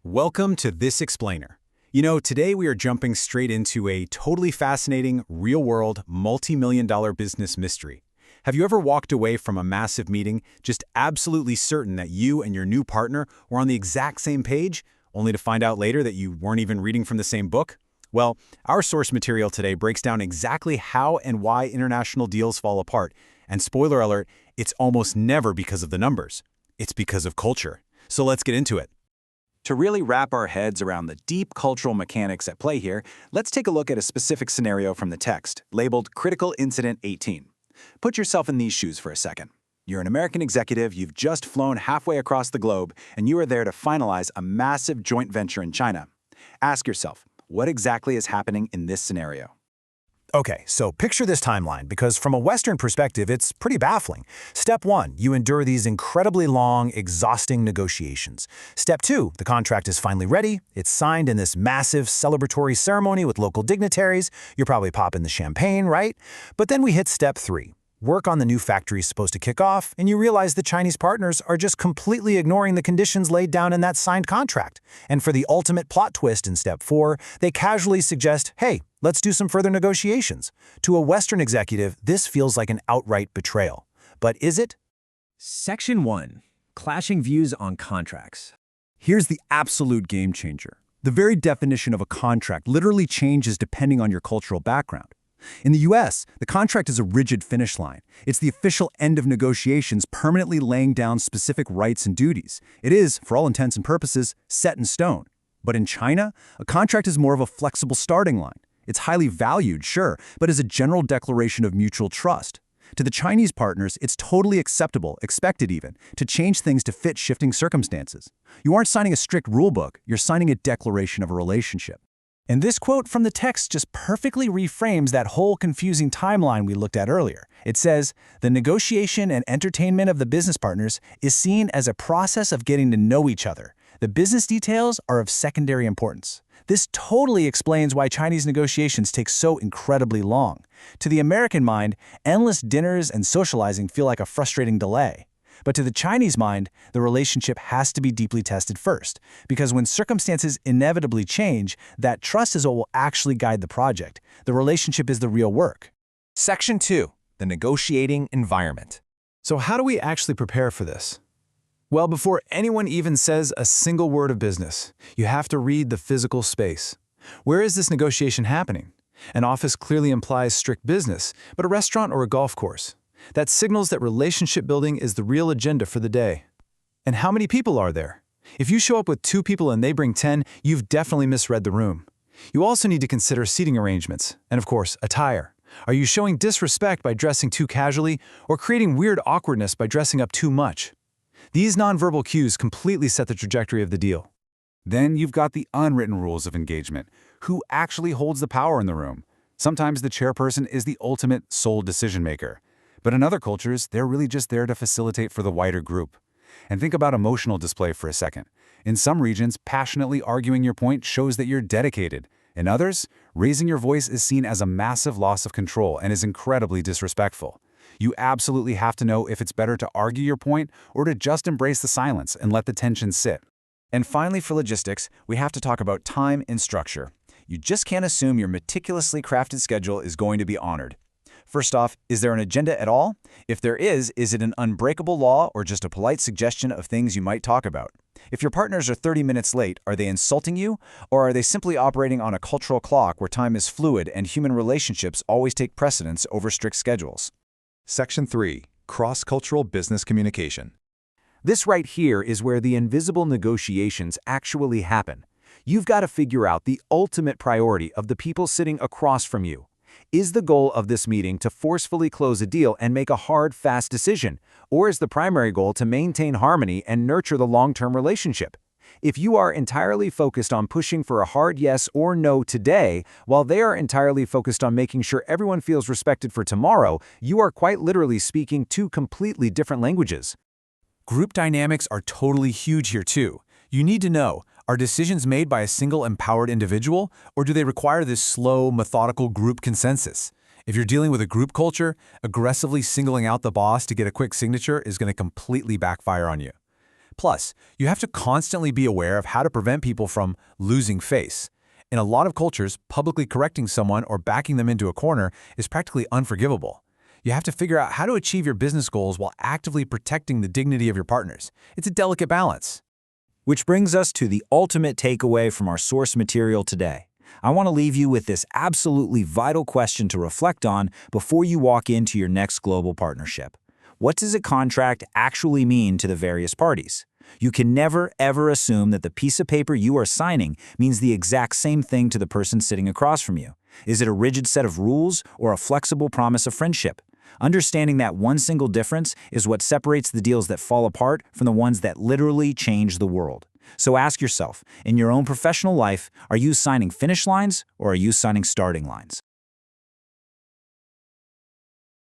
Welcome to This Explainer. Today we are jumping straight into a totally fascinating, real-world, multi-million-dollar business mystery. Have you ever walked away from a massive meeting just absolutely certain that you and your new partner were on the exact same page, only to find out later that you weren't even reading from the same book? Well, our source material today breaks down exactly how and why international deals fall apart. And spoiler alert, it's almost never because of the numbers. It's because of culture. So let's get into it. To really wrap our heads around the deep cultural mechanics at play here, let's take a look at a specific scenario from the text, labeled Critical Incident 18. Put yourself in these shoes for a second. You're an American executive, you've just flown halfway across the globe, and you are there to finalize a massive joint venture in China. Ask yourself, what exactly is happening in this scenario? Okay, so picture this timeline, because from a Western perspective, it's pretty baffling. Step 1, you endure these incredibly long, exhausting negotiations. Step 2, the contract is finally ready. It's signed in this massive celebratory ceremony with local dignitaries. You're probably popping the champagne, right? But then we hit Step 3. Work on the new factory is supposed to kick off, and you realize the Chinese partners are just completely ignoring the conditions laid down in that signed contract. And for the ultimate plot twist in Step 4, they casually suggest, hey, let's do some further negotiations. To a Western executive, this feels like an outright betrayal. But is it? Section 1. Clashing views on contracts. Here's the absolute game changer. The very definition of a contract literally changes depending on your cultural background. In the US, the contract is a rigid finish line. It's the official end of negotiations, permanently laying down specific rights and duties. It is, for all intents and purposes, set in stone. But in China, a contract is more of a flexible starting line. It's highly valued, sure, but is a general declaration of mutual trust. To the Chinese partners, it's totally acceptable, expected even, to change things to fit shifting circumstances. You aren't signing a strict rulebook, you're signing a declaration of a relationship. And this quote from the text just perfectly reframes that whole confusing timeline we looked at earlier. It says, the negotiation and entertainment of the business partners is seen as a process of getting to know each other. The business details are of secondary importance. This totally explains why Chinese negotiations take so incredibly long. To the American mind, endless dinners and socializing feel like a frustrating delay. But to the Chinese mind, the relationship has to be deeply tested first, because when circumstances inevitably change, that trust is what will actually guide the project. The relationship is the real work. Section 2. The negotiating environment. So how do we actually prepare for this? Well, before anyone even says a single word of business, you have to read the physical space. Where is this negotiation happening? An office clearly implies strict business, but a restaurant or a golf course? That signals that relationship building is the real agenda for the day. And how many people are there? If you show up with 2 people and they bring 10, you've definitely misread the room. You also need to consider seating arrangements, and of course, attire. Are you showing disrespect by dressing too casually, or creating weird awkwardness by dressing up too much? These nonverbal cues completely set the trajectory of the deal. Then you've got the unwritten rules of engagement. Who actually holds the power in the room? Sometimes the chairperson is the ultimate sole decision maker. But in other cultures, they're really just there to facilitate for the wider group. And think about emotional display for a second. In some regions, passionately arguing your point shows that you're dedicated. In others, raising your voice is seen as a massive loss of control and is incredibly disrespectful. You absolutely have to know if it's better to argue your point or to just embrace the silence and let the tension sit. And finally, for logistics, we have to talk about time and structure. You just can't assume your meticulously crafted schedule is going to be honored. First off, is there an agenda at all? If there is it an unbreakable law or just a polite suggestion of things you might talk about? If your partners are 30 minutes late, are they insulting you? Or are they simply operating on a cultural clock where time is fluid and human relationships always take precedence over strict schedules? Section 3. Cross-cultural business communication. This right here is where the invisible negotiations actually happen. You've got to figure out the ultimate priority of the people sitting across from you. Is the goal of this meeting to forcefully close a deal and make a hard, fast decision? Or is the primary goal to maintain harmony and nurture the long-term relationship? If you are entirely focused on pushing for a hard yes or no today, while they are entirely focused on making sure everyone feels respected for tomorrow, you are quite literally speaking 2 completely different languages. Group dynamics are totally huge here too. You need to know, are decisions made by a single empowered individual, or do they require this slow, methodical group consensus? If you're dealing with a group culture, aggressively singling out the boss to get a quick signature is going to completely backfire on you. Plus, you have to constantly be aware of how to prevent people from losing face. In a lot of cultures, publicly correcting someone or backing them into a corner is practically unforgivable. You have to figure out how to achieve your business goals while actively protecting the dignity of your partners. It's a delicate balance. Which brings us to the ultimate takeaway from our source material today. I want to leave you with this absolutely vital question to reflect on before you walk into your next global partnership. What does a contract actually mean to the various parties? You can never, ever assume that the piece of paper you are signing means the exact same thing to the person sitting across from you. Is it a rigid set of rules or a flexible promise of friendship? Understanding that one single difference is what separates the deals that fall apart from the ones that literally change the world. So ask yourself, in your own professional life, are you signing finish lines or are you signing starting lines?